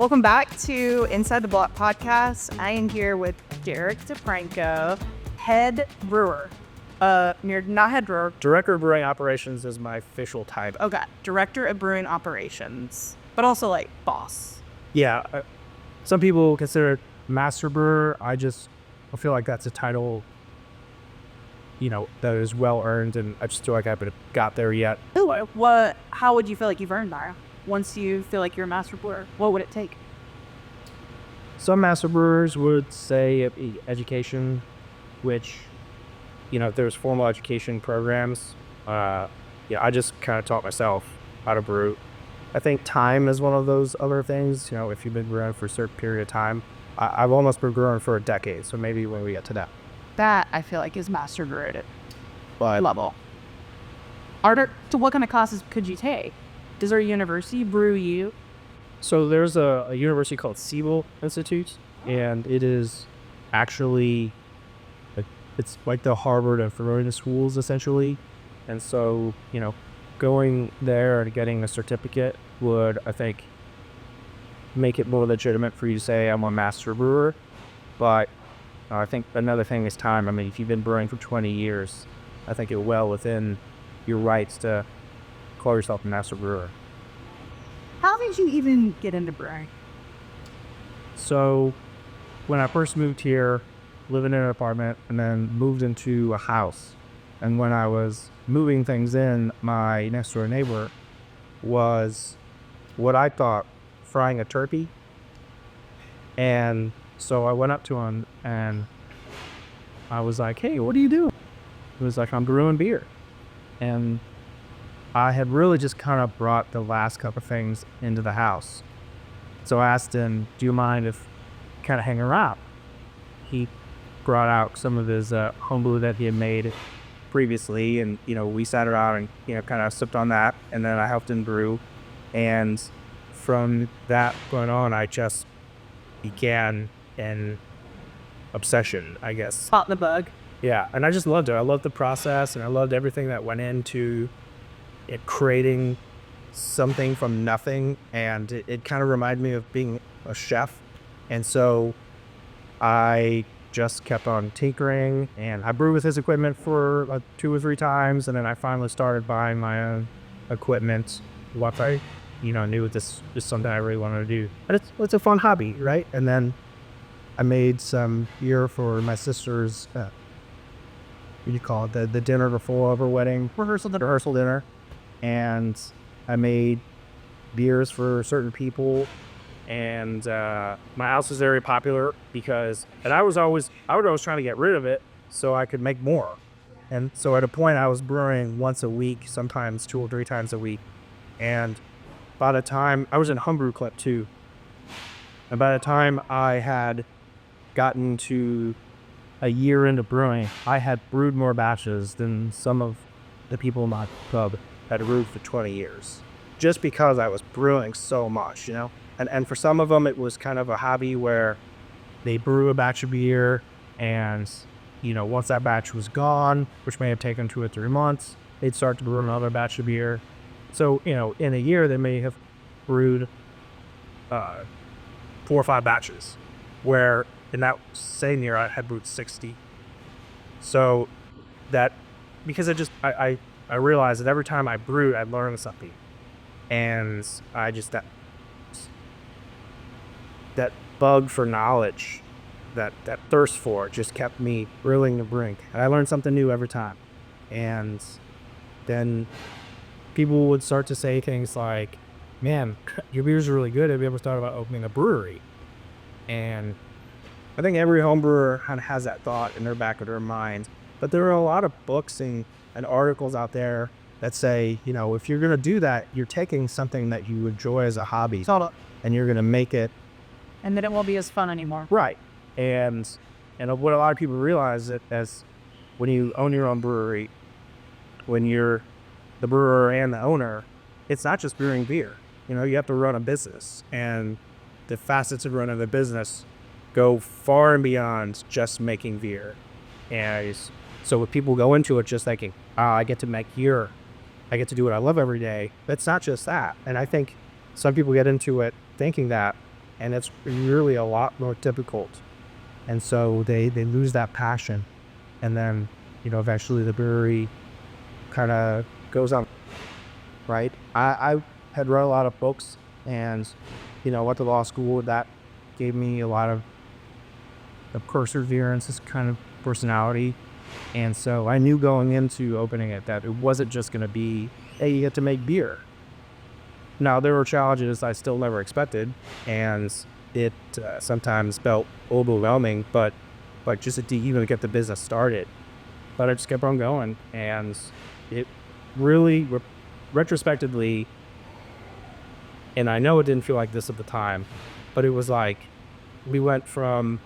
Welcome back to Inside the Block podcast. I am here with DeFranco, head brewer. You're not head brewer. Director of Brewing Operations is my official title. Okay, Director of Brewing Operations, but also like boss. Yeah, some people consider it master brewer. I feel like that's a title, that is well earned, and I just feel like I haven't got there yet. How would you feel like you've earned that? Once you feel like you're a master brewer, what would it take? Some master brewers would say education, which, if there's formal education programs, I just kind of taught myself how to brew. I think time is one of those other things. If you've been brewing for a certain period of time, I've almost been brewing for a decade, so maybe when we get to that. That, I feel like, is master brewer level. So what kind of classes could you take? Does our university brew you? So there's a university called Siebel Institute, and it is actually, it's like the Harvard and Florida schools, essentially. And so, going there and getting a certificate would, I think, make it more legitimate for you to say I'm a master brewer. But I think another thing is time. I mean, if you've been brewing for 20 years, I think you're well within your rights to call yourself a master brewer. How did you even get into brewing? So when I first moved here, living in an apartment, and then moved into a house, and when I was moving things in, my next door neighbor was what I thought frying a turkey. And so I went up to him and I was like, "Hey, what are you doing?" He was like, "I'm brewing beer." And I had really just kind of brought the last couple of things into the house. So I asked him, "Do you mind if I kind of hang around?" He brought out some of his homebrew that he had made previously, and we sat around and kind of sipped on that, and then I helped him brew. And from that point on, I just began an obsession, I guess. Spot the bug. Yeah, and I just loved it. I loved the process, and I loved everything that went into it, creating something from nothing. And it kind of reminded me of being a chef. And so I just kept on tinkering, and I brewed with his equipment for 2 or 3 times, and then I finally started buying my own equipment once I knew this is something I really wanted to do. But it's a fun hobby, right? And then I made some beer for my sister's what do you call it, the dinner before her wedding rehearsal dinner. And I made beers for certain people, and my house was very popular I was always trying to get rid of it so I could make more. And so at a point I was brewing once a week, sometimes 2 or 3 times a week. And by the time I was in homebrew club too, and by the time I had gotten to a year into brewing, I had brewed more batches than some of the people in my club had brewed for 20 years, just because I was brewing so much, And for some of them, it was kind of a hobby where they brew a batch of beer, and, once that batch was gone, which may have taken 2 or 3 months, they'd start to brew another batch of beer. So, in a year, they may have brewed 4 or 5 batches, where in that same year, I had brewed 60. So that, because I realized that every time I brewed, I'd learn something. And I just, that bug for knowledge, that thirst for it just kept me brewing the brink. And I learned something new every time. And then people would start to say things like, "Man, your beers are really good. Have you ever thought about opening a brewery?" And I think every home brewer kind of has that thought in their back of their mind. But there are a lot of books and articles out there that say, if you're going to do that, you're taking something that you enjoy as a hobby and you're going to make it. And then it won't be as fun anymore. Right. And what a lot of people realize that as when you own your own brewery, when you're the brewer and the owner, it's not just brewing beer. You have to run a business, and the facets of running the business go far and beyond just making beer. And so if people go into it just thinking, I get to make beer, I get to do what I love every day, that's not just that. And I think some people get into it thinking that, and it's really a lot more difficult. And so they lose that passion, and then eventually the brewery kind of goes on. Right? I had read a lot of books, and went to law school. That gave me a lot of perseverance, this kind of personality. And so I knew going into opening it that it wasn't just going to be, hey, you get to make beer. Now, there were challenges I still never expected, and it sometimes felt overwhelming, but just to even get the business started. But I just kept on going, and it really, retrospectively, and I know it didn't feel like this at the time, but it was like we went from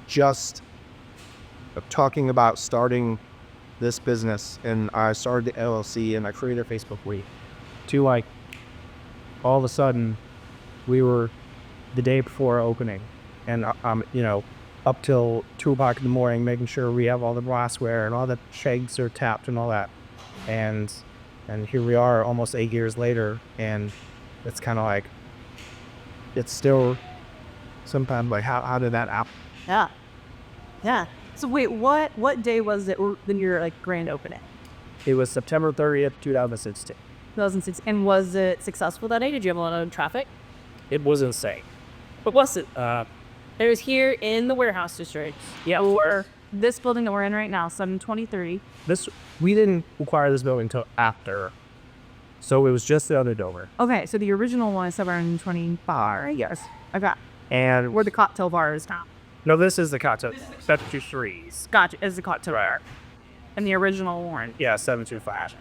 just talking about starting this business, and I started the LLC and I created a Facebook week, to like all of a sudden we were the day before opening, and up till 2 o'clock in the morning making sure we have all the glassware and all the kegs are tapped and all that, and here we are almost 8 years later, and it's kind of like it's still sometimes like how did that happen? Yeah. So wait, what day was it when your like grand opening? It was September 30th, 2016. 2006. And was it successful that day? Did you have a lot of traffic? It was insane. What was it? It was here in the warehouse district. Yeah, or this building that we're in right now, 72030. We didn't acquire this building until after, so it was just the other Dover. Okay, so the original one is 725. Yes. Okay. And where the cocktail bar is now. No, this is the cocktail. 723s. Gotcha. Is the cocktail bar. And the original one. Yeah, 725.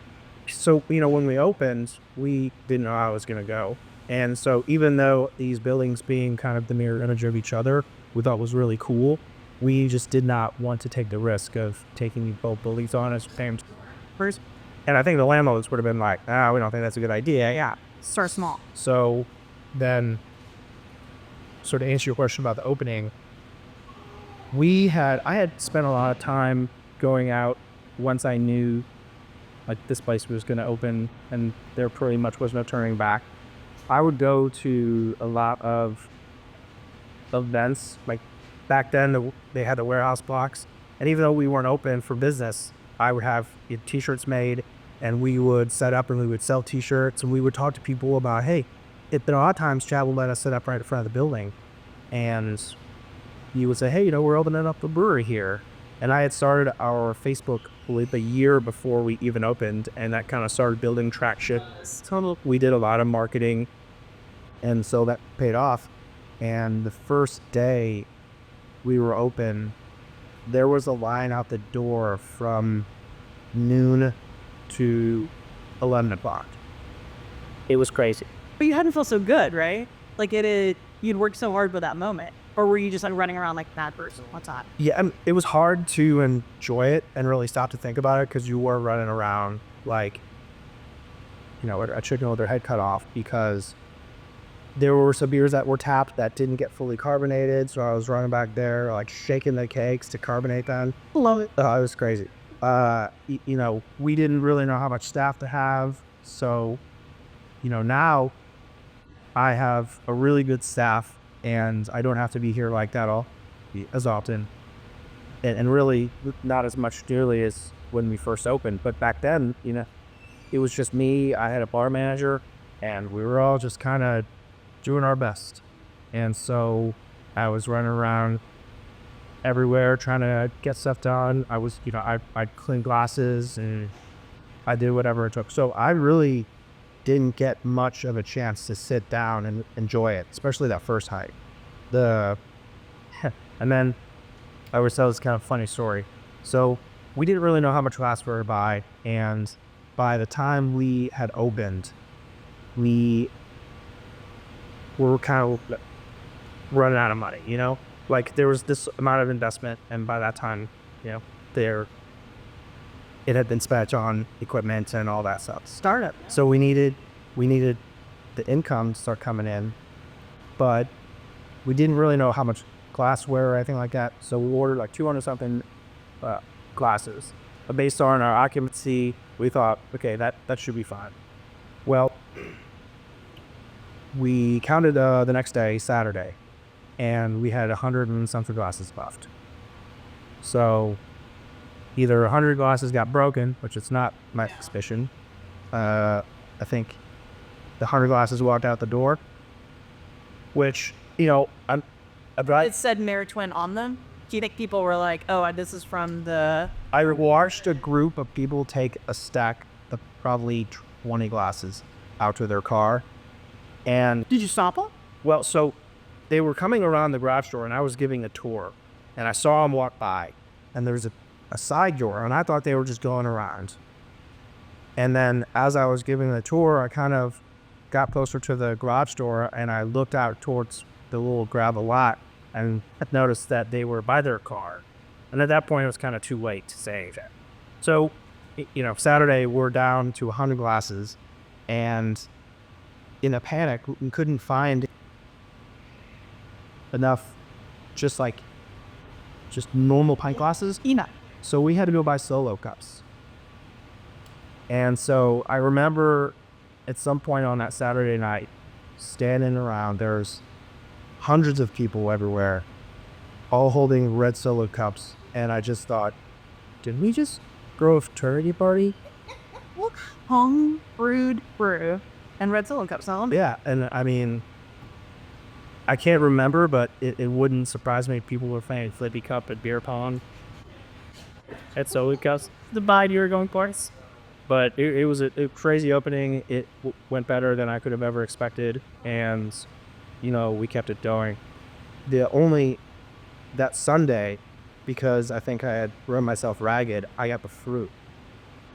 So when we opened, we didn't know how it was going to go. And so even though these buildings being kind of the mirror image of each other, we thought was really cool, we just did not want to take the risk of taking both buildings on as same first. And I think the landlords would have been like, we don't think that's a good idea. Yeah. Start small. So then, to answer your question about the opening, I had spent a lot of time going out once I knew like this place was going to open and there pretty much was no turning back. I would go to a lot of events. Like back then they had the warehouse blocks, and even though we weren't open for business, I would have t-shirts made, and we would set up and we would sell t-shirts, and we would talk to people about, hey, a lot of times Chad would let us set up right in front of the building, and you would say, hey, we're opening up a brewery here. And I had started our Facebook the year before we even opened, and that kind of started building traction. We did a lot of marketing, and so that paid off. And the first day we were open, there was a line out the door from noon to 11 o'clock. It was crazy. But you hadn't felt so good, right? Like you'd worked so hard for that moment. Or were you just like running around like a mad person? What's that? Yeah, it was hard to enjoy it and really stop to think about it, because you were running around like, a chicken with their head cut off, because there were some beers that were tapped that didn't get fully carbonated. So I was running back there, like shaking the kegs to carbonate them. Love it. It was crazy. We didn't really know how much staff to have. So, now I have a really good staff, and I don't have to be here like that as often, and really not as much nearly as when we first opened. But back then, it was just me. I had a bar manager, and we were all just kind of doing our best. And so I was running around everywhere trying to get stuff done. I was, I'd clean glasses, and I did whatever it took. So I really didn't get much of a chance to sit down and enjoy it, especially that first hike. And then I always tell this kind of funny story. So we didn't really know how much glassware to buy, and by the time we had opened, we were kind of running out of money, Like there was this amount of investment, and by that time, it had been spent on equipment and all that stuff. Startup. So we needed the income to start coming in, but we didn't really know how much glassware or anything like that. So we ordered like 200 something glasses. But based on our occupancy, we thought, okay, that should be fine. Well, we counted the next day, Saturday, and we had 100 and something glasses left. So either 100 glasses got broken, which it's not my suspicion. I think the 100 glasses walked out the door, which, I'm right. It said Mayor Twin on them. Do you think people were like, oh, this is from the... I watched a group of people take a stack of probably 20 glasses out to their car. And Did you stop them? well, so they were coming around the garage door and I was giving a tour and I saw them walk by and there's a side door and I thought they were just going around. And then as I was giving the tour, I kind of got closer to the garage door and I looked out towards the little gravel lot and noticed that they were by their car. And at that point, it was kind of too late to save it. So, Saturday, we're down to 100 glasses. And in a panic, we couldn't find enough just normal pint glasses. So we had to go buy solo cups. And so I remember at some point on that Saturday night, standing around, there's hundreds of people everywhere, all holding red solo cups. And I just thought, did we just throw a fraternity party? Home brewed brew and red solo cups on them. Yeah, and I mean, I can't remember, but it wouldn't surprise me if people were playing flippy cup at beer pong at solo cups. The vibe you were going for. But it was a crazy opening. It went better than I could have ever expected, and we kept it going. That Sunday, because I think I had run myself ragged, I got the fruit.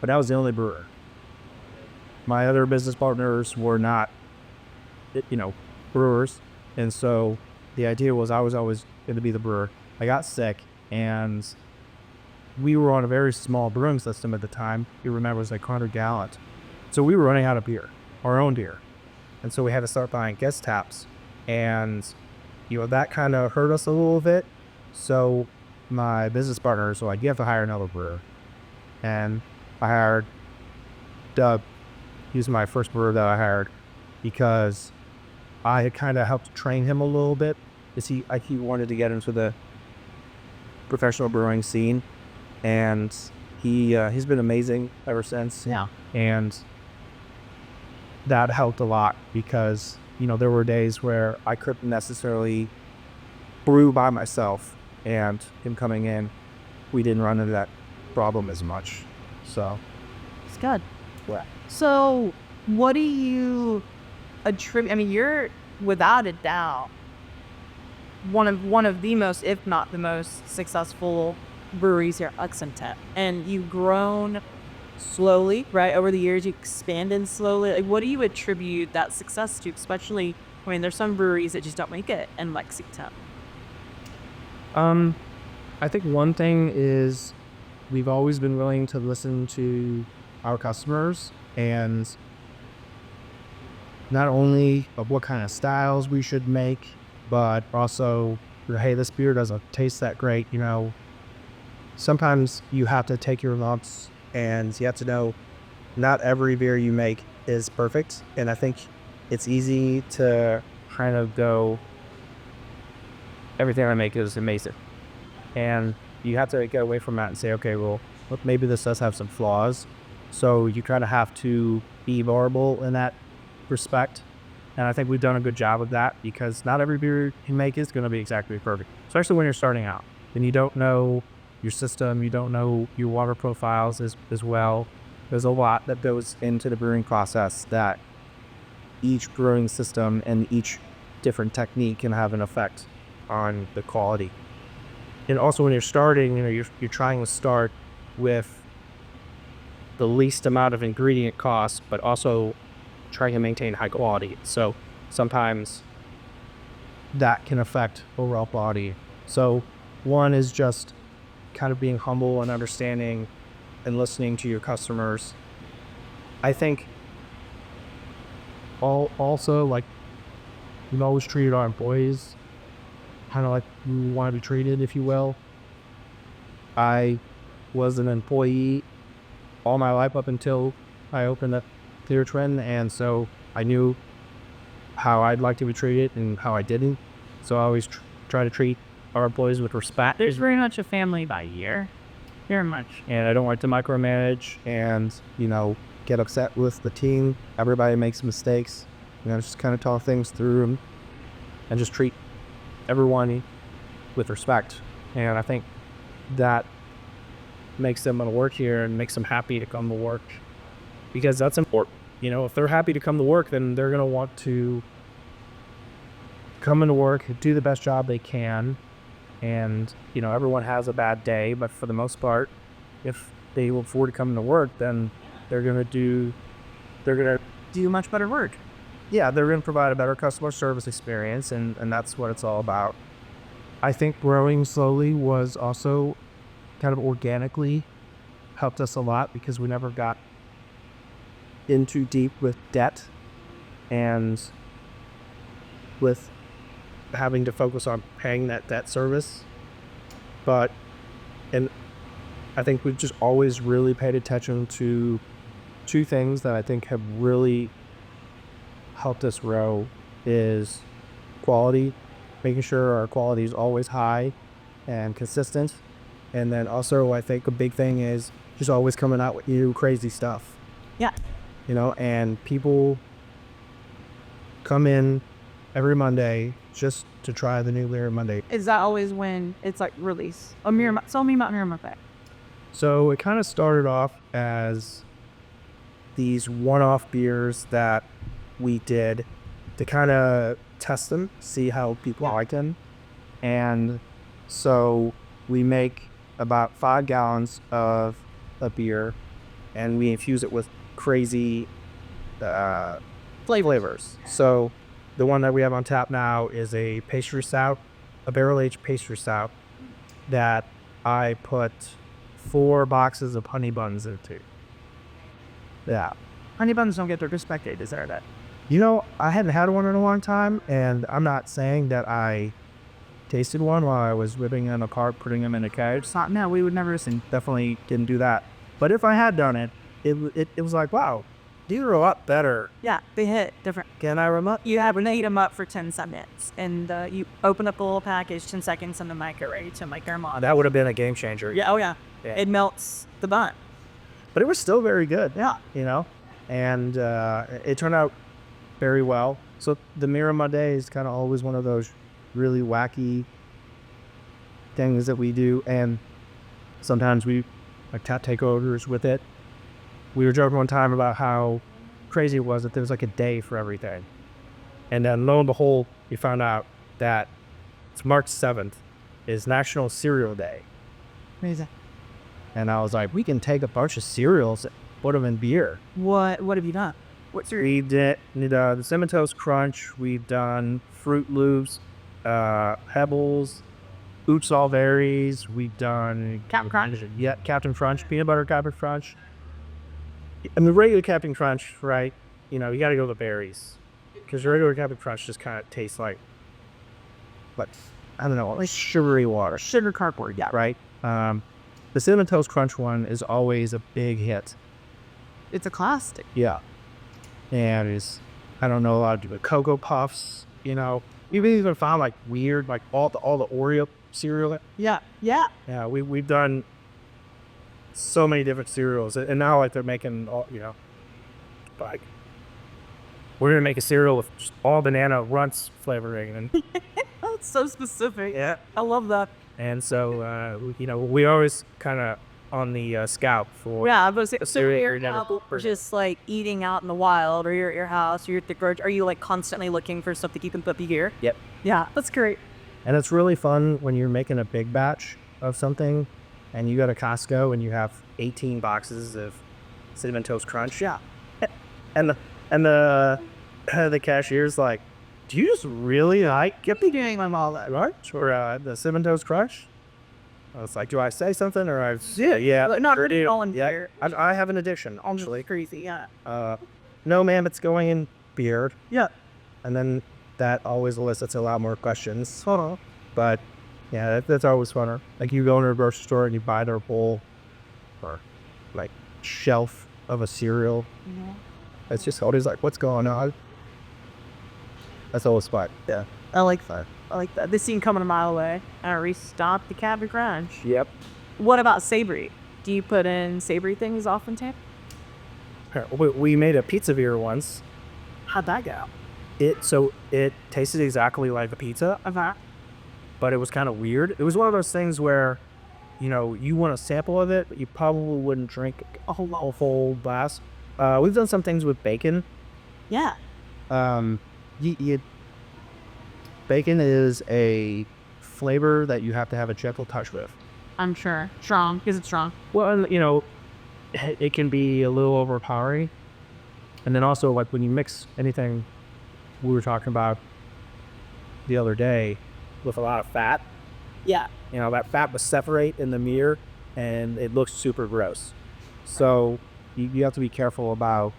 But I was the only brewer. My other business partners were not, brewers. And so the idea was I was always going to be the brewer. I got sick, and we were on a very small brewing system at the time. You remember, it was like 100 gallons. So we were running out of beer, our own beer. And so we had to start buying guest taps. And, that kind of hurt us a little bit. So my business partners were like, you have to hire another brewer. And I hired Doug. He was my first brewer that I hired because I had kind of helped train him a little bit. Because he wanted to get into the professional brewing scene. And he's been amazing ever since. Yeah. And that helped a lot because, there were days where I couldn't necessarily brew by myself, and him coming in, we didn't run into that problem as much. So It's good. yeah. So what do you attribute? I mean, you're without a doubt one of the most, if not the most successful breweries here at Lexington, and you've grown slowly, right? Over the years, you expanded slowly. Like, what do you attribute that success to? Especially, there's some breweries that just don't make it in Lexington. I think one thing is we've always been willing to listen to our customers, and not only of what kind of styles we should make, but also, hey, this beer doesn't taste that great. Sometimes you have to take your lumps, and you have to know not every beer you make is perfect. And I think it's easy to kind of go, everything I make is amazing. And you have to get away from that and say, okay, well, maybe this does have some flaws. So you kind of have to be vulnerable in that respect. And I think we've done a good job of that because not every beer you make is going to be exactly perfect, especially when you're starting out. And you don't know your system, you don't know your water profiles as well. There's a lot that goes into the brewing process that each brewing system and each different technique can have an effect on the quality. And also when you're starting, you're trying to start with the least amount of ingredient costs, but also trying to maintain high quality. So sometimes that can affect overall quality. So one is just kind of being humble and understanding and listening to your customers. I think also, like, we've always treated our employees kind of like we want to be treated, if you will. I was an employee all my life up until I opened up Clear Trend, and so I knew how I'd like to be treated and how I didn't. So I always try to treat our employees with respect. There's very much a family by year. Very much. And I don't like to micromanage and, get upset with the team. Everybody makes mistakes. Just kind of talk things through and just treat everyone with respect. And I think that makes them want to work here and makes them happy to come to work, because that's important. If they're happy to come to work, then they're going to want to come into work, do the best job they can. And, everyone has a bad day, but for the most part, if they look forward to coming to work, then they're going to Do much better work. yeah, they're going to provide a better customer service experience, and that's what it's all about. I think growing slowly was also kind of organically helped us a lot, because we never got in too deep with debt and with having to focus on paying that debt service. And I think we've just always really paid attention to two things that I think have really helped us grow is quality, making sure our quality is always high and consistent. And then also I think a big thing is just always coming out with new crazy stuff. Yeah. And people come in every Monday just to try the new beer Monday. Is that always when it's like release? Tell me about Miramar Bay. So it kind of started off as these one-off beers that we did to kind of test them, see how people like them. And so we make about 5 gallons of a beer, and we infuse it with crazy flavors. So the one that we have on tap now is a pastry stout, a barrel-aged pastry stout that I put 4 boxes of honey buns into. Yeah. Honey buns don't get their respect, they deserve it. I hadn't had one in a long time, and I'm not saying that I tasted one while I was ripping them apart, putting them in a cage. No, we would never sing. Definitely didn't do that. But if I had done it, it was like, wow, these are a lot better. Yeah, they hit different. Can I remote? You have to heat them up for 10 seconds, and you open up the little package, 10 seconds in the microwave to make them on. That would have been a game changer. Yeah, oh yeah. It melts the bun. But it was still very good. Yeah. And it turned out very well. So the Miramar Day is kind of always one of those really wacky things that we do, and sometimes we take orders with it. We were joking one time about how crazy it was that there was like a day for everything, and then lo and behold, we found out that it's March 7th is National Cereal Day. Amazing. And I was like, we can take a bunch of cereals, put them in beer. What have you done? What's your We did the Cinnamon Toast Crunch. We've done Fruit Loops, Pebbles, Oops All Berries. We've done Captain Crunch? Yeah, Captain Crunch, peanut butter Captain Crunch. I mean, regular Captain Crunch, right? You got to go with the berries, because regular Captain Crunch just kind of tastes like I don't know, like sugary water, sugar cardboard? Yeah. right? The Cinnamon Toast Crunch one is always a big hit. It's a classic. Yeah. And I don't know a lot to do with Cocoa Puffs, We've even found like weird, like all the Oreo cereal. Yeah. Yeah. Yeah, we've done so many different cereals, and now like they're making all, like we're gonna make a cereal with just all banana runts flavoring, and That's so specific. yeah, I love that. and so we always kind of on the scout for Yeah, I was saying, so cereal you're you're never- just like eating out in the wild, or you're at your house, or you're at the garage. Are you like constantly looking for stuff to keep in puppy gear? Yep. Yeah, that's great. And it's really fun when you're making a big batch of something, and you go to Costco and you have 18 boxes of Cinnamon Toast Crunch. Yeah. And the cashier's like, "Do you just really like Doing my mom that. Crunch or the Cinnamon Toast Crunch?" I was like, "Do I say something or I?" Yeah. Like, not sure do. all in Yeah, beer. I have an addiction actually. Crazy. Yeah. No, ma'am, it's going in beer. Yeah. And then that always elicits a lot more questions. But yeah, that's always funner. Like you go into a grocery store and you buy their bowl or like shelf of a cereal. It's just always like, what's going on? That's always fun. Yeah. I like that. I like that. This scene coming a mile away. I restocked the Cabin Crunch. Yep. What about savory? Do you put in savory things often, Tam? We made a pizza beer once. How'd that go? It tasted exactly like a pizza, but it was kind of weird. It was one of those things where, you want a sample of it, but you probably wouldn't drink a whole full glass. We've done some things with bacon. Yeah. Bacon is a flavor that you have to have a gentle touch with. I'm sure. Strong, because it's strong. Well, it can be a little overpowering. And then also, like, when you mix anything we were talking about the other day with a lot of fat, Yeah. that fat will separate in the mirror and it looks super gross. So you have to be careful about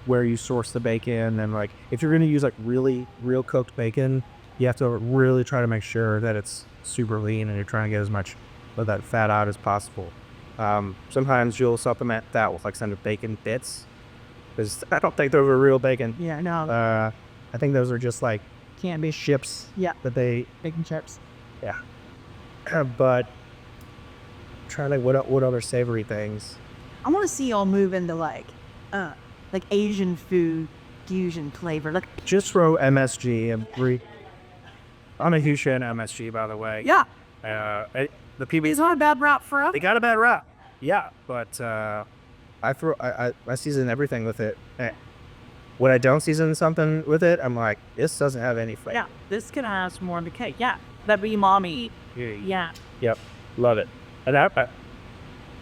where you source the bacon. And, like, if you're going to use, like, really real cooked bacon, you have to really try to make sure that it's super lean and you're trying to get as much of that fat out as possible. Sometimes you'll supplement that with, like, some bacon bits, because I don't think those are real bacon. Yeah, no. I think those are just, like, Can't be. chips. Yeah. That they, Bacon chips. yeah. But trying to think what other savory things. I want to see y'all move into like Asian food fusion flavor. Like, Just throw MSG and I'm a huge fan of MSG, by the way. yeah, The PB, it's not a bad route for us. they got a bad rap. Yeah, but I season everything with it. When I don't season something with it, I'm like, this doesn't have any flavor. Yeah, this can have more in the cake. Yeah, that'd be mommy. Yeah. Yep, love it. And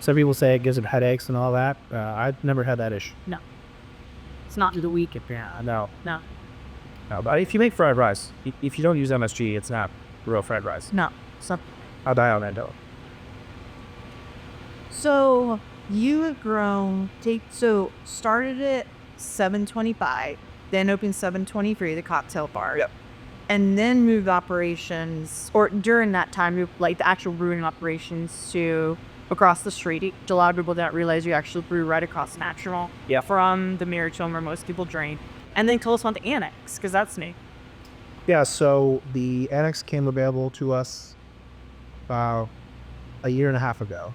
some people say it gives them headaches and all that. I've never had that issue. No, it's not to the weak if you're No. no, But if you make fried rice, if you don't use MSG, it's not real fried rice. no. So, I'll die on that though. so you have grown. Started at 725, then opened 723, the cocktail bar. Yep. And then moved operations, or during that time, moved like the actual brewing operations to across the street. A lot of people didn't realize you actually brew right across National. Yeah. From the Mirror Tome where most people drink. And then tell us about the annex, because that's new. Yeah, so the annex came available to us about a year and a half ago.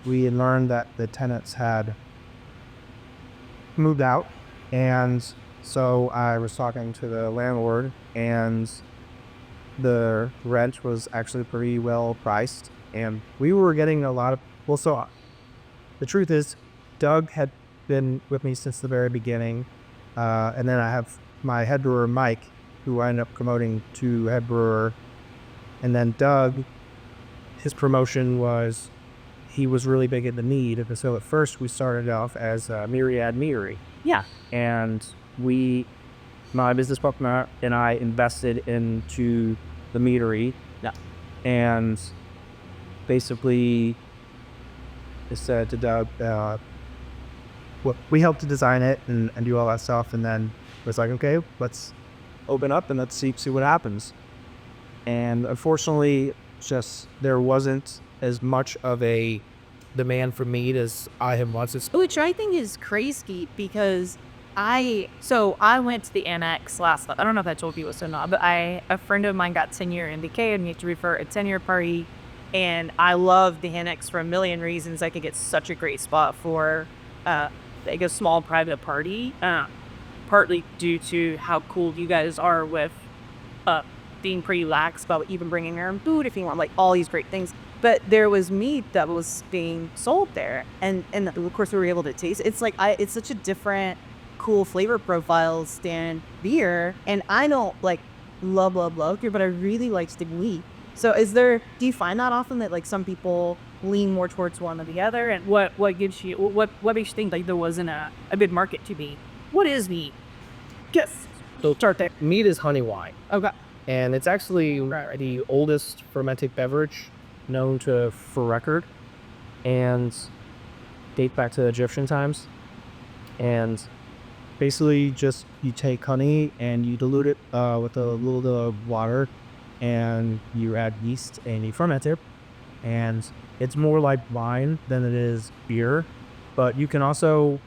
We had learned that the tenants had moved out, and so I was talking to the landlord, and the rent was actually pretty well priced, and we were getting a lot of, the truth is, Doug had been with me since the very beginning, and then I have my head brewer, Mike, who I ended up promoting to head brewer, and then Doug, his promotion was, he was really big in the need, and so at first we started off as Myriad Meadery. Yeah. And my business partner and I invested into the meadery. Yeah. And basically said to Doug, we helped to design it and do all that stuff. And then it was like, okay, let's open up and let's see what happens. And unfortunately, just there wasn't as much of a demand for meat as I had wanted. Which I think is crazy because I went to the annex last month. I don't know if I told you this or not, but a friend of mine got tenure in decay and we had to refer a tenure party. And I love the annex for a million reasons. I think it's such a great spot for like a small private party, partly due to how cool you guys are with being pretty lax about even bringing your own food if you want, like all these great things. But there was meat that was being sold there, and of course we were able to taste it. It's like it's such a different, cool flavor profiles than beer, and I don't like love beer, but I really like the meat. So do you find that often that like some people lean more towards one or the other, and what makes you think like there wasn't a big market to meat? What is meat? Yes. So start there. Meat is honey wine. Okay. And it's actually the oldest fermented beverage known for record, and date back to Egyptian times. And basically just you take honey and you dilute it with a little bit of water, and you add yeast and you ferment it. And it's more like wine than it is beer, but you can also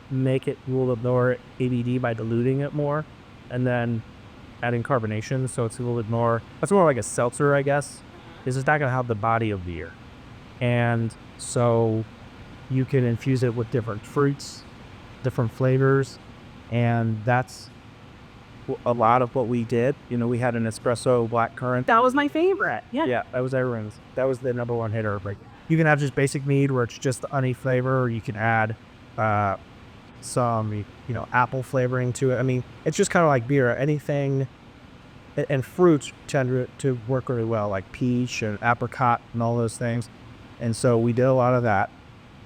make it a little bit more ABD by diluting it more. and then adding carbonation, so it's a little bit more, that's more like a seltzer, I guess. Is it's not going to have the body of beer. And so you can infuse it with different fruits, different flavors, and that's a lot of what we did. You know, we had an espresso blackcurrant. That was my favorite. Yeah. Yeah, that was everyone's. That was the number one hitter. Like, you can have just basic mead where it's just the honey flavor, or you can add some, apple flavoring to it. I mean, it's just kind of like beer. Anything, and fruits tend to work really well, like peach and apricot and all those things. And so we did a lot of that,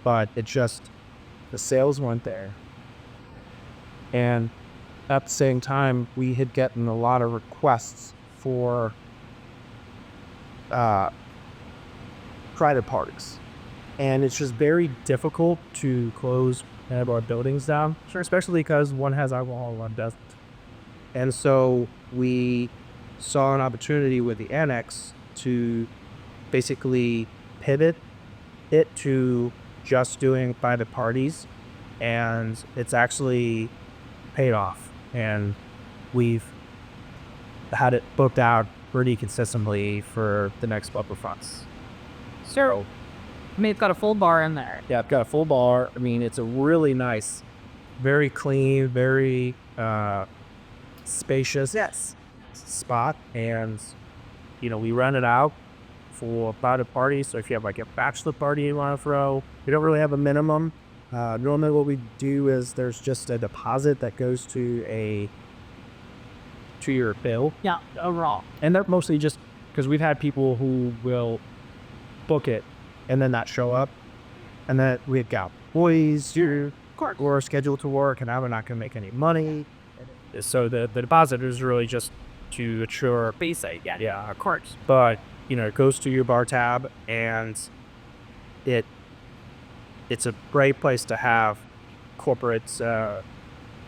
but it just, the sales weren't there. And at the same time, we had gotten a lot of requests for private parties. And it's just very difficult to close one of our buildings down, especially because one has alcohol and one doesn't. And so we saw an opportunity with the annex to basically pivot it to just doing private parties, and it's actually paid off. And we've had it booked out pretty consistently for the next couple of months. So, I mean, it's got a full bar in there. Yeah, I've got a full bar. I mean, it's a really nice, very clean, very spacious spot. And, we rent it out for private parties. So if you have like a bachelor party you want to throw, we don't really have a minimum. Normally what we do is there's just a deposit that goes to your bill. Yeah, overall. And they're mostly just because we've had people who will book it and then not show up. And then we've got boys who are scheduled to work and now we're not going to make any money. So the deposit is really just to assure Basic, yeah. Yeah, of course. But, it goes to your bar tab, and it's a great place to have corporate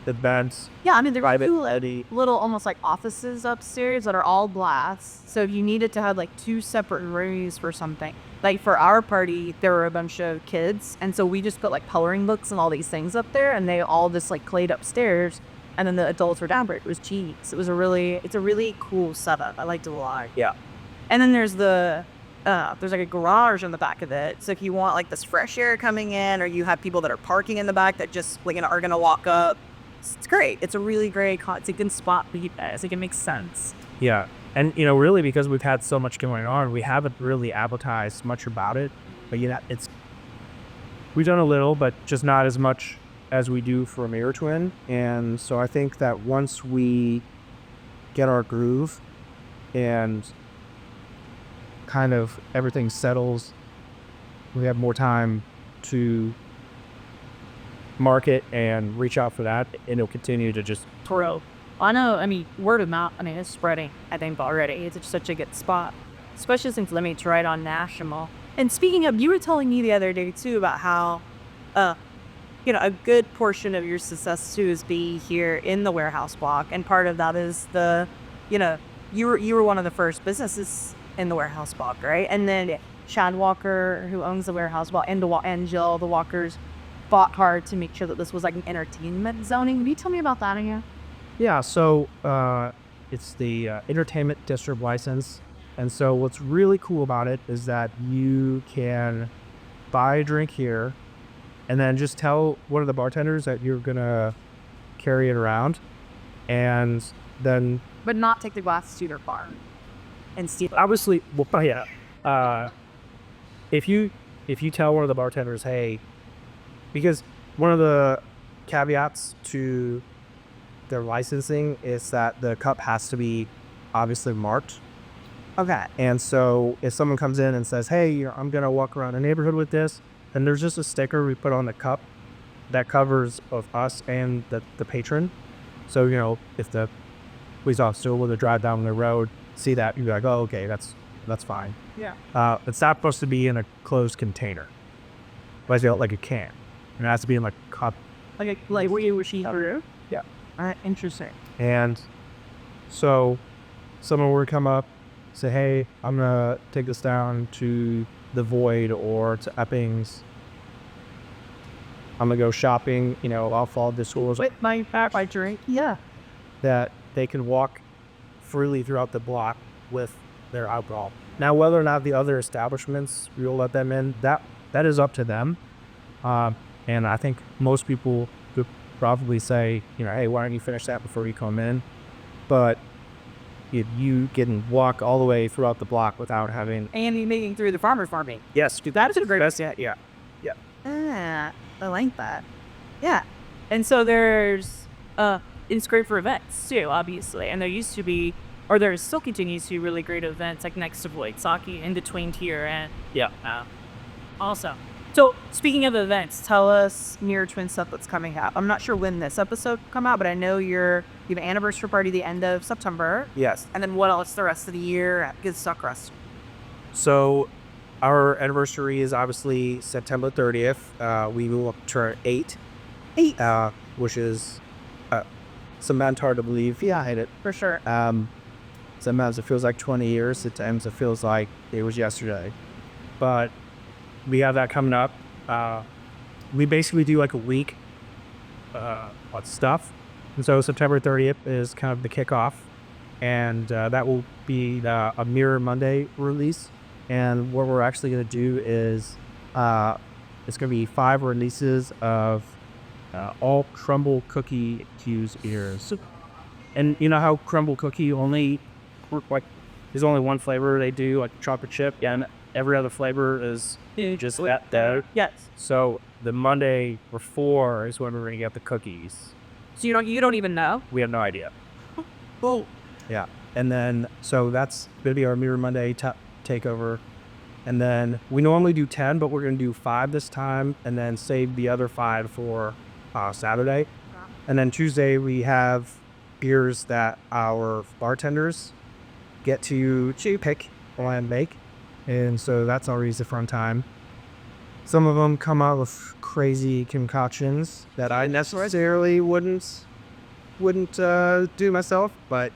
events. Yeah, I mean, there's Private two little almost like offices upstairs that are all glass. So if you needed to have like two separate rooms for something, like for our party, there were a bunch of kids. And so we just put like coloring books and all these things up there, and they all just like played upstairs. And then the adults were down, but it was cheeks. It's a really cool setup. I liked it a lot. Yeah. And then there's there's like a garage in the back of it. So if you want like this fresh air coming in, or you have people that are parking in the back that just like are gonna walk up, it's great. It's a really great. It's a good spot for you guys. Like, it makes sense. Yeah. And, really, because we've had so much going on, we haven't really advertised much about it. But, we've done a little, but just not as much as we do for Mirror Twin. And so I think that once we get our groove and kind of everything settles, we have more time to market and reach out for that, and it'll continue to just Toro. I know, I mean, word of mouth, it's spreading, I think, already. It's just such a good spot, especially since Limit's right on National. And speaking of, you were telling me the other day, too, about how, a good portion of your success, too, is being here in the warehouse block. And part of that is you were one of the first businesses in the warehouse block, right? And then Chad Walker, who owns the warehouse block, and Jill, the Walkers, fought hard to make sure that this was like an entertainment zoning. Can you tell me about that again? Yeah, so it's the entertainment district license. And so what's really cool about it is that you can buy a drink here and then just tell one of the bartenders that you're going to carry it around. And then... But not take the glass to their bar and steal it. Obviously, well, yeah. If you tell one of the bartenders, hey... Because one of the caveats to their licensing is that the cup has to be obviously marked. Okay. And so if someone comes in and says, hey, I'm going to walk around the neighborhood with this, and there's just a sticker we put on the cup that covers of us and the patron. So, if the police officer were to drive down the road, see that, you'd be like, oh, okay, that's fine. Yeah. It's not supposed to be in a closed container. Like a can. It has to be in like a cup. Like where you were she through? Yeah. Interesting. And so someone would come up, say, hey, I'm going to take this down to the Void or to Epping's. I'm going to go shopping, I'll follow the schools. With my drink? Yeah. That they can walk freely throughout the block with their alcohol. Now, whether or not the other establishments will let them in, that is up to them. And I think most people could probably say, hey, why don't you finish that before you come in? But if you can walk all the way throughout the block without having... And you making through the farmer's market. Yes, dude, that is a great... Yeah. Ah, I like that. Yeah. And so there's, it's great for events too, obviously. And there used to be, or there still continues to be really great events like next to Void Saki in between here and also. So speaking of events, tell us near Twin stuff that's coming out. I'm not sure when this episode will come out, but I know you have an anniversary party the end of September. Yes. And then what else the rest of the year? Good stuff, rest. So our anniversary is obviously September 30th. We will turn 8. Which is sometimes hard to believe. Yeah, I hate it. For sure. Sometimes it feels like 20 years. At times it feels like it was yesterday. But we have that coming up. We basically do like a week of stuff. And so September 30th is kind of the kickoff. And that will be a Mirror Monday release. And what we're actually going to do is it's going to be 5 releases of all crumble cookie infused beers. And you know how crumble cookie only there's only one flavor they do, like chocolate chip, and every other flavor is just that dough. Yes. So the Monday before is when we're gonna get the cookies. So you don't even know? We have no idea. Oh. Yeah. And then so that's gonna be our Mirror Monday takeover. And then we normally do 10, but we're gonna do 5 this time, and then save the other 5 for Saturday. And then Tuesday we have beers that our bartenders get to pick and make, and so that's always a fun time. Some of them come out with crazy concoctions that I necessarily wouldn't do myself, but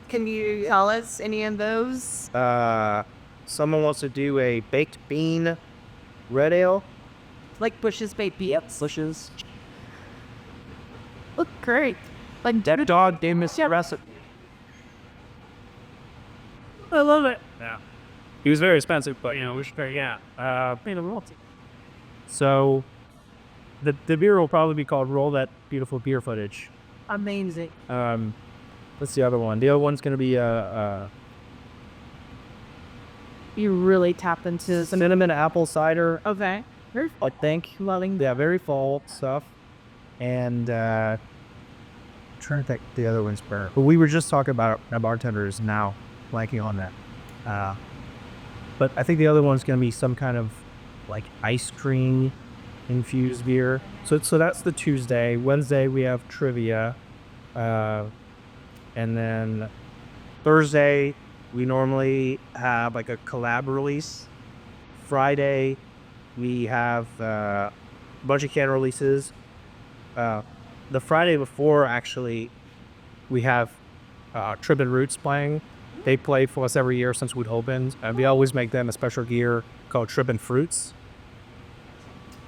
Can you tell us any of those? someone wants to do a baked bean red ale. Like Bush's baked beans? Bushes. Look great. Like That dog gave us a recipe. I love it. Yeah. He was very expensive, but we should pay. So the beer will probably be called Roll That Beautiful Beer Footage. Amazing. What's the other one? The other one's gonna be You really tapped into some. cinnamon apple cider. Okay. I think. Loving. Yeah, very fall stuff. And I'm trying to think the other one's better. But we were just talking about our bartenders now, blanking on that. But I think the other one's gonna be some kind of like ice cream infused beer. So that's the Tuesday. Wednesday we have trivia. And then Thursday we normally have like a collab release. Friday we have a bunch of can releases. The Friday before, actually, we have Trib and Roots playing. They play for us every year since we'd opened, and we always make them a special gear called Trib and Fruits.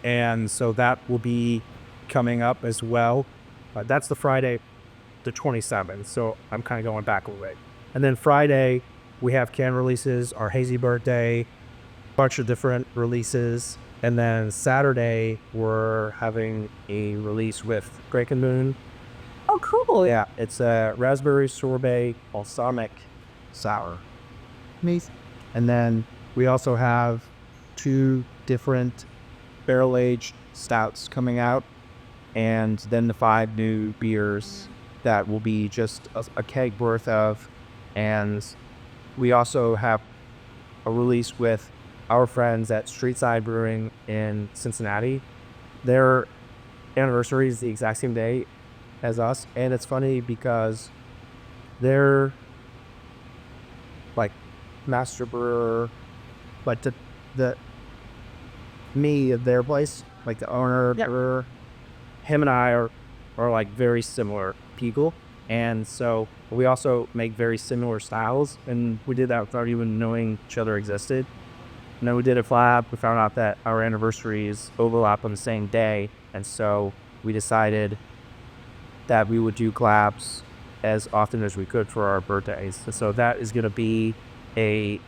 And so that will be coming up as well. That's the Friday, the 27th, so I'm kind of going back a little bit. And then Friday, we have can releases, our Hazy Birthday, bunch of different releases. And then Saturday, we're having a release with Kraken Moon. Oh, cool. Yeah, it's a raspberry sorbet balsamic sour. Amazing. And then we also have 2 different barrel-aged stouts coming out, and then the 5 new beers that will be just a keg worth of. And we also have a release with our friends at Streetside Brewing in Cincinnati. Their anniversary is the exact same day as us, and it's funny because they're like master brewer, but the me of their place, like the owner, brewer, him and I are like very similar people, and so we also make very similar styles, and we did that without even knowing each other existed. And then we did a collab. We found out that our anniversaries overlap on the same day, and so we decided that we would do collabs as often as we could for our birthdays. So that is going to be a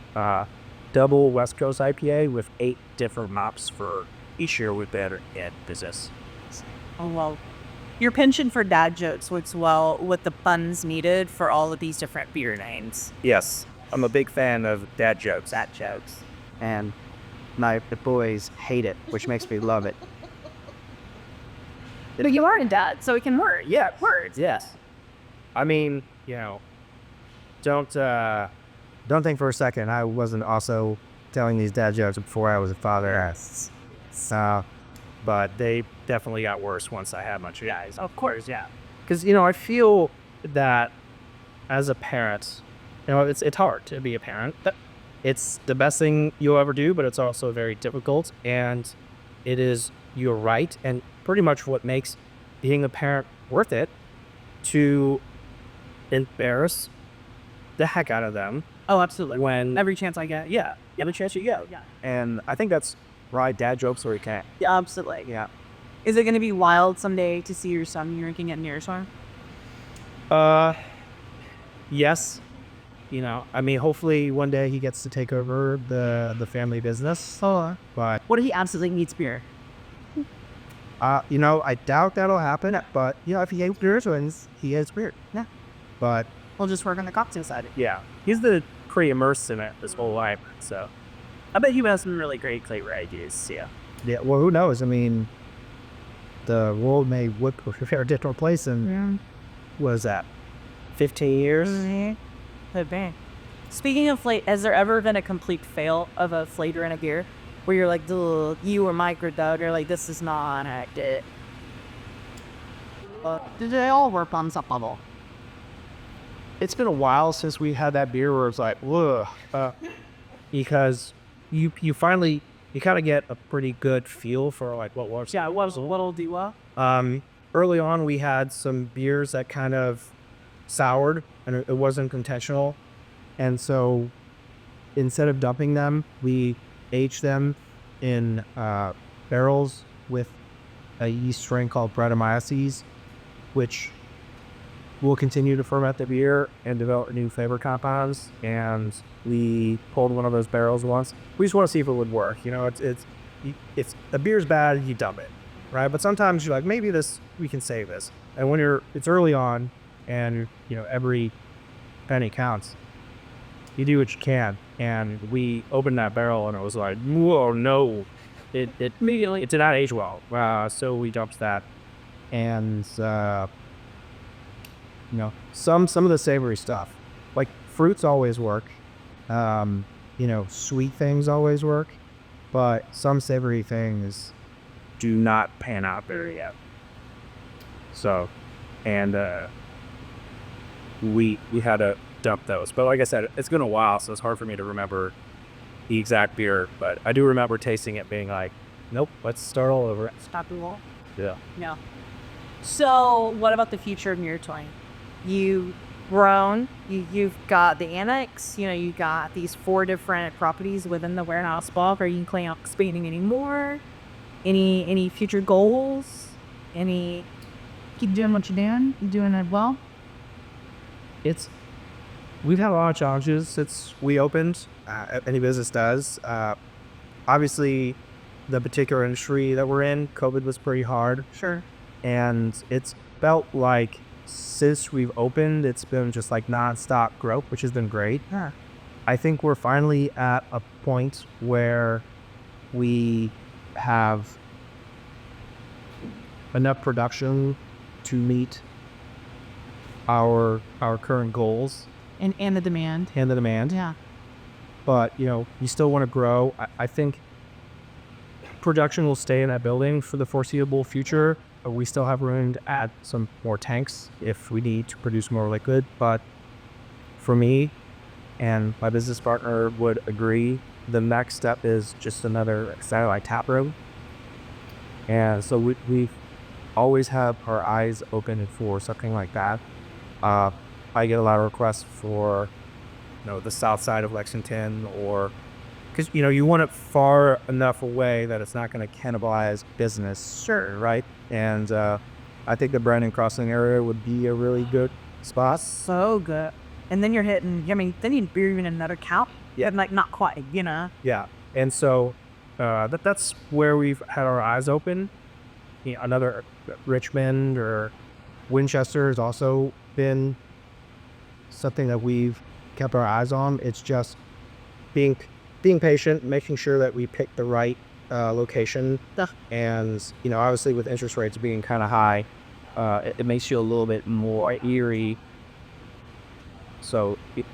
double West Coast IPA with 8 different hops for each year we've been in business. Oh, well. Your penchant for dad jokes works well with the puns needed for all of these different beer names. Yes, I'm a big fan of dad jokes. That jokes. And the boys hate it, which makes me love it. But you are a dad, so it can work. Yeah, Words. yes. I mean, don't think for a second I wasn't also telling these dad jokes before I was a father. But they definitely got worse once I had my guys. Of course, yeah. Because, I feel that as a parent, it's hard to be a parent. It's the best thing you'll ever do, but it's also very difficult. And it is your right and pretty much what makes being a parent worth it to embarrass the heck out of them. Oh, absolutely. When Every chance I get. yeah, every chance you get. Yeah. And I think that's why dad jokes where you can. Yeah, absolutely. Yeah. Is it going to be wild someday to see your son drinking at Nearstorm? Yes. Hopefully one day he gets to take over the family business. Oh. But What if he absolutely needs beer? I doubt that'll happen. But if he hates beer, he hates beer. Yeah. But We'll just work on the cocktail side. yeah, he's pretty immersed in it this whole life. So I bet you have some really great flavor ideas. Yeah. yeah. Well, who knows? I mean, the world may look a different place in what is that? 15 years. Could be. Speaking of flavor, has there ever been a complete fail of a flavor in a beer where you're like, "Duh, you or microdose," or like, "This is not acted"? Did they all work on some level? It's been a while since we had that beer where it's like, ugh, because you finally kind of get a pretty good feel for like what works. Yeah, it was a little Diwa. Early on, we had some beers that kind of soured, and it wasn't intentional. And so instead of dumping them, we aged them in barrels with a yeast strain called Brettanomyces, which will continue to ferment the beer and develop new flavor compounds. And we pulled one of those barrels once. We just want to see if it would work. It's if a beer's bad, you dump it, right? But sometimes you're like, maybe we can save this. And when it's early on, and every penny counts, you do what you can. And we opened that barrel, and it was like, whoa, no, it immediately did not age well. So we dumped that, and some of the savory stuff, like fruits, always work. Sweet things always work, but some savory things do not pan out very yet. So, and we had to dump those. But like I said, it's been a while, so it's hard for me to remember the exact beer. But I do remember tasting it, being like, nope, let's start all over. Stop the wall. Yeah. Yeah. So, what about the future of Neartoy? You've grown. You've got the annex. You got these 4 different properties within the warehouse block. Are you planning on expanding any more? Any future goals? Keep doing what you're doing. You doing it well. We've had a lot of challenges since we opened. Any business does. Obviously, the particular industry that we're in, COVID was pretty hard. Sure. And it's felt like since we've opened, it's been just like nonstop growth, which has been great. Yeah. I think we're finally at a point where we have enough production to meet our current goals And the demand. and the demand. Yeah. But you still want to grow. I think production will stay in that building for the foreseeable future. We still have room to add some more tanks if we need to produce more liquid. But for me, and my business partner would agree, the next step is just another satellite taproom. And so we always have our eyes open for something like that. I get a lot of requests for the south side of Lexington, or because you want it far enough away that it's not going to cannibalize business. Sure. Right? And I think the Brandon Crossing area would be a really good spots. So good. And then you're hitting, I mean, then you're even another count. Yeah. And like, not quite, you know? Yeah. And so that's where we've had our eyes open. Another Richmond or Winchester has also been something that we've kept our eyes on. It's just being patient, making sure that we pick the right location. And, obviously with interest rates being kind of high, it makes you a little bit more eerie. So if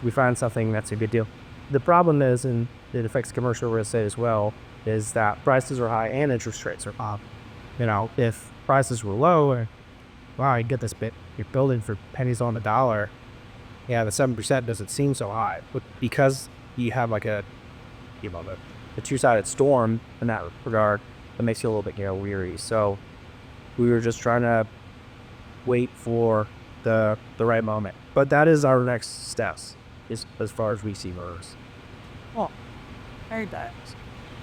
we find something, that's a good deal. The problem is, and it affects commercial real estate as well, is that prices are high and interest rates are up. If prices were low, wow, you get this bit, you're building for pennies on the dollar. Yeah, the 7% doesn't seem so high, but because you have like a two-sided storm in that regard, it makes you a little bit weary. So we were just trying to wait for the right moment. But that is our next steps, as far as we see brewers. Oh, very nice.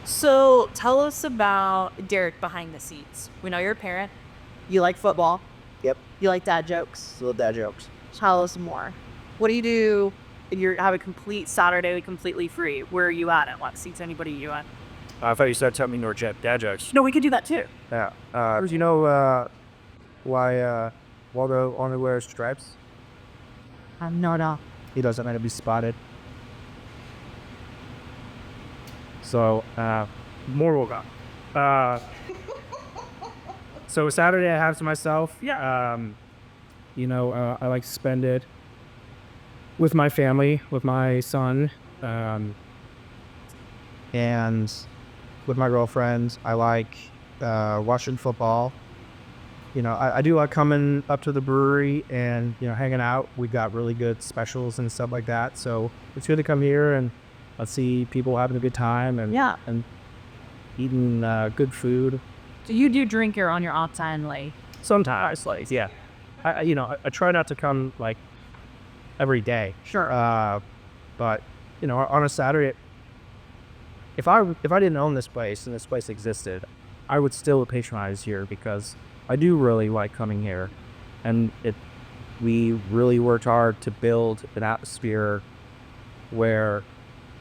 So tell us about Derek behind the scenes. We know you're a parent. You like football. Yep. You like dad jokes. Little dad jokes. Tell us more. What do you do? You have a complete Saturday completely free. Where are you at? And what seats anybody you at? I thought you started telling me more dad jokes. No, we could do that too. Yeah. Do you know why Waldo only wears stripes? No. He doesn't like to be spotted. So, more will go. So Saturday I have to myself. Yeah. I like to spend it with my family, with my son, and with my girlfriend. I like watching football. I do like coming up to the brewery and, hanging out. We got really good specials and stuff like that. So it's good to come here and see people having a good time and eating good food. So you do drink here on your off time, like? Sometimes, yeah. I try not to come like every day. Sure. But on a Saturday, if I didn't own this place and this place existed, I would still patronize here because I do really like coming here, and we really worked hard to build an atmosphere where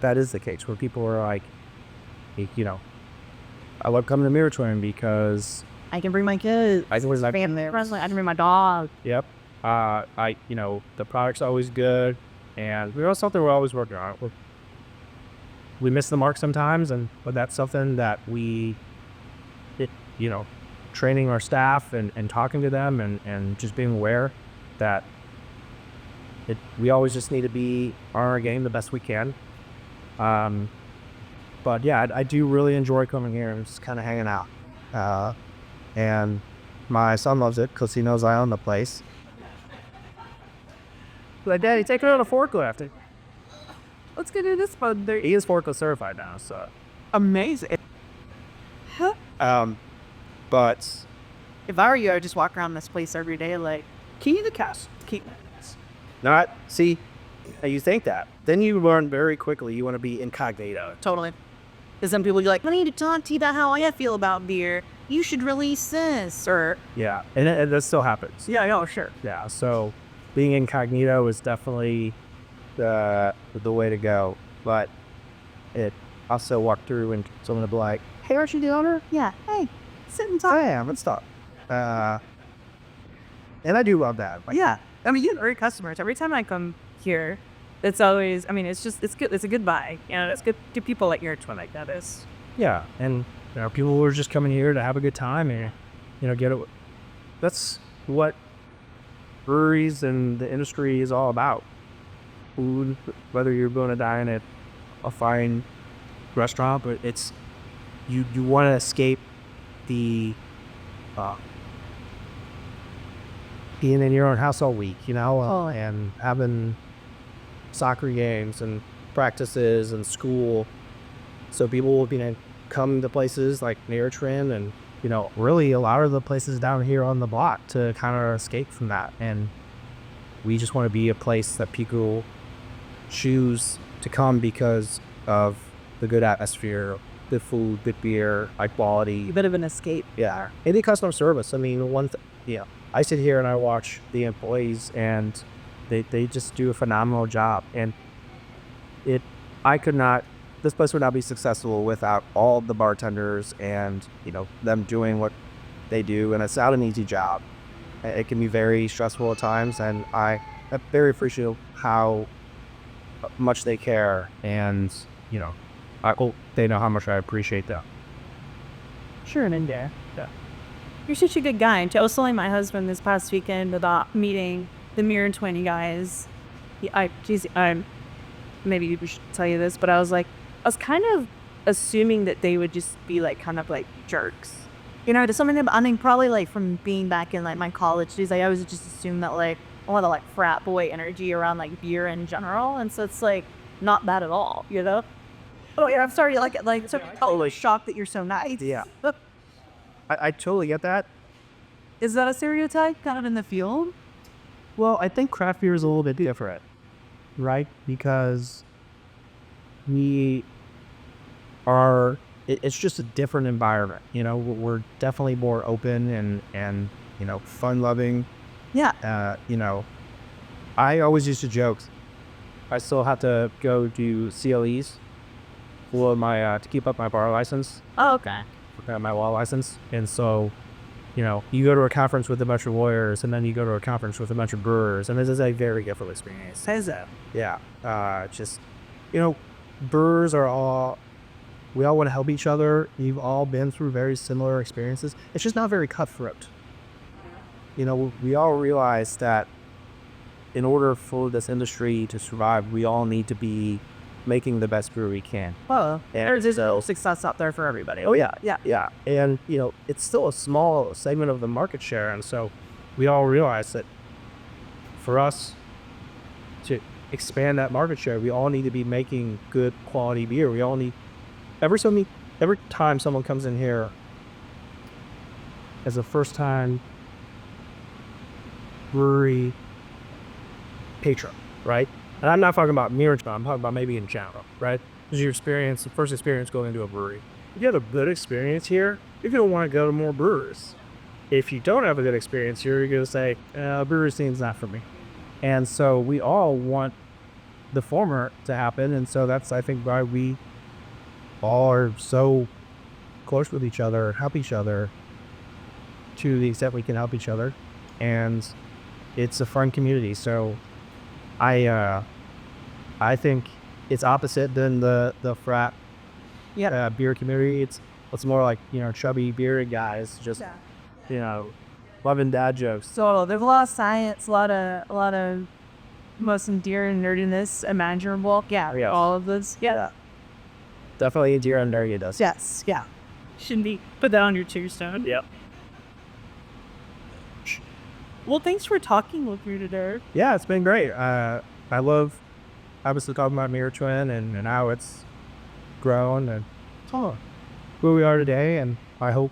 that is the case, where people are like, I love coming to Mirror Twin because I can bring my kids. I can bring my family. I can bring my dog. Yep. The product's always good, and that's something we're always working on. We miss the mark sometimes, but that's something that training our staff and talking to them and just being aware that we always just need to be on our game the best we can. But yeah, I do really enjoy coming here and just kind of hanging out. And my son loves it because he knows I own the place. Like, Daddy, take it on a forklift. Let's go do this one. He is forklift certified now, so. Amazing. But if I were you, I would just walk around this place every day, like, key the cash, keep this. Not, see, you think that. Then you learn very quickly you want to be incognito. Totally. Because some people are like, I need to talk to you about how I feel about beer. You should release this, or... Yeah, and that still happens. Yeah, sure. Yeah, so being incognito is definitely the way to go. But I'll still walk through and someone will be like, hey, aren't you the owner? Yeah, hey, sit and talk. I am, let's talk. And I do love that. Like, yeah, I mean, you get great customers. Every time I come here, it's always, I mean, it's good. It's a good buy. It's good to people like your twin like that is. Yeah, and people are just coming here to have a good time and, get it. That's what breweries and the industry is all about. Food, whether you're going to dine at a fine restaurant, but it's, you want to escape the being in your own house all week, and having soccer games and practices and school. So people will come to places like Neartrin and really a lot of the places down here on the block to kind of escape from that. And we just want to be a place that people choose to come because of the good atmosphere, good food, good beer, high quality. A bit of an escape. Yeah. And the customer service. I mean, I sit here and I watch the employees, and they just do a phenomenal job. And it, I could not, this place would not be successful without all the bartenders and, them doing what they do. And it's not an easy job. It can be very stressful at times, and I'm very appreciative how much they care, and I hope they know how much I appreciate them. Sure, and yeah. You're such a good guy. I was telling my husband this past weekend about meeting the Mirror 20 guys. Maybe we should tell you this, but I was kind of assuming that they would just be like kind of like jerks. To some of them, I mean, probably like from being back in like my college days, I always just assumed that like a lot of like frat boy energy around like beer in general, and so it's like not that at all, Oh yeah, I'm sorry, so totally shocked that you're so nice. Yeah. I totally get that. Is that a stereotype kind of in the field? Well, I think craft beer is a little bit different, right? Because it's just a different environment. We're definitely more open and fun loving. Yeah. I always used to joke, I still have to go do CLEs for to keep up my bar license. Oh, okay. My law license. And so, you go to a conference with a bunch of lawyers, and then you go to a conference with a bunch of brewers, and this is a very different experience. Says that. Yeah. Brewers we all want to help each other. You've all been through very similar experiences. It's just not very cutthroat. We all realize that in order for this industry to survive, we all need to be making the best brew we can. Well, there's success out there for everybody. Oh yeah. And it's still a small segment of the market share, and so we all realize that for us to expand that market share, we all need to be making good quality beer. We all need every time someone comes in here as a first time brewery patron, right? And I'm not talking about Mirror, I'm talking about maybe in general, right? This is the first experience going into a brewery. If you have a good experience here, you're going to want to go to more brewers. If you don't have a good experience here, you're going to say, brewery scene's not for me. And so we all want the former to happen. And so that's, I think, why we all are so close with each other, help each other to the extent we can help each other. And it's a fun community. So I think it's opposite than the frat beer community. It's more like, chubby beer guys just, loving dad jokes. So there's a lot of science, a lot of most endearing nerdiness imaginable. Yeah. All of this. Yeah. Definitely endearing nerdiness. Yes. Yeah. Shouldn't be put that on your tombstone. Yep. Well, thanks for talking with me today. Yeah, it's been great. I love obviously talking about Mirror Twin and how it's grown and who we are today. And I hope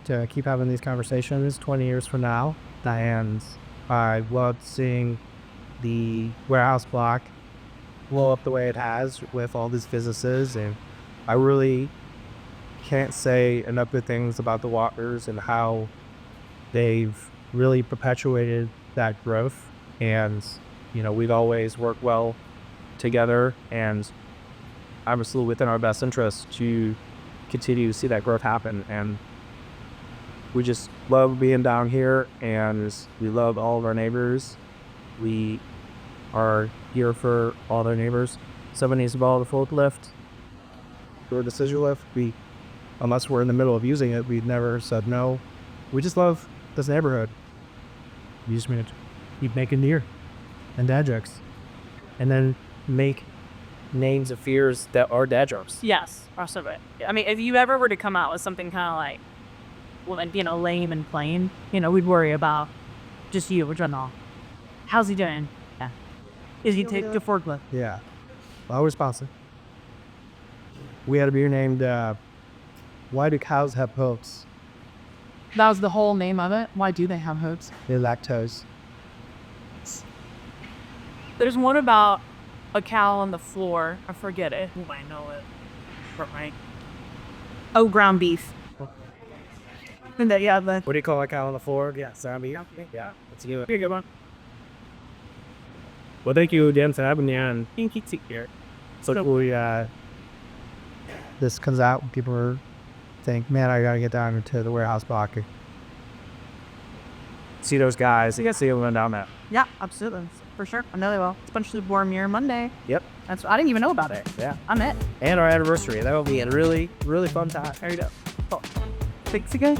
to keep having these conversations 20 years from now. And I loved seeing the warehouse block blow up the way it has with all these businesses. And I really can't say enough good things about the Walkers and how they've really perpetuated that growth. And we've always worked well together, and obviously within our best interest to continue to see that growth happen. And we just love being down here, and we love all of our neighbors. We are here for all their neighbors. Someone needs to borrow the forklift or the scissor lift, unless we're in the middle of using it, we've never said no. We just love this neighborhood. You just need to keep making beer and dad jokes, and then make names of fears that are dad jokes. Yes, also it. I mean, if you ever were to come out with something kind of like, lame and plain, we'd worry about just you. We're trying to, how's he doing? Yeah. Is he take the forklift? Yeah. Always responsive. We had a beer named Why Do Cows Have Hooves? That was the whole name of it? Why do they have hooves? They're lactose. There's one about a cow on the floor. I forget it. Oh, I know it. Right. Oh, ground beef. And then, yeah, the What do you call it, cow on the floor? Yeah, zombie. Yeah, that's you. Here, good one. Well, thank you again for having me on. Here. So we This comes out when people think, man, I got to get down to the warehouse block. see those guys. You can see them down there. yeah, absolutely, for sure. I know they will. It's Bunch of Warm Year Monday. Yep. I didn't even know about it. Yeah. I'm it. And our anniversary. That will be a really, really fun time. There you go. Thanks again.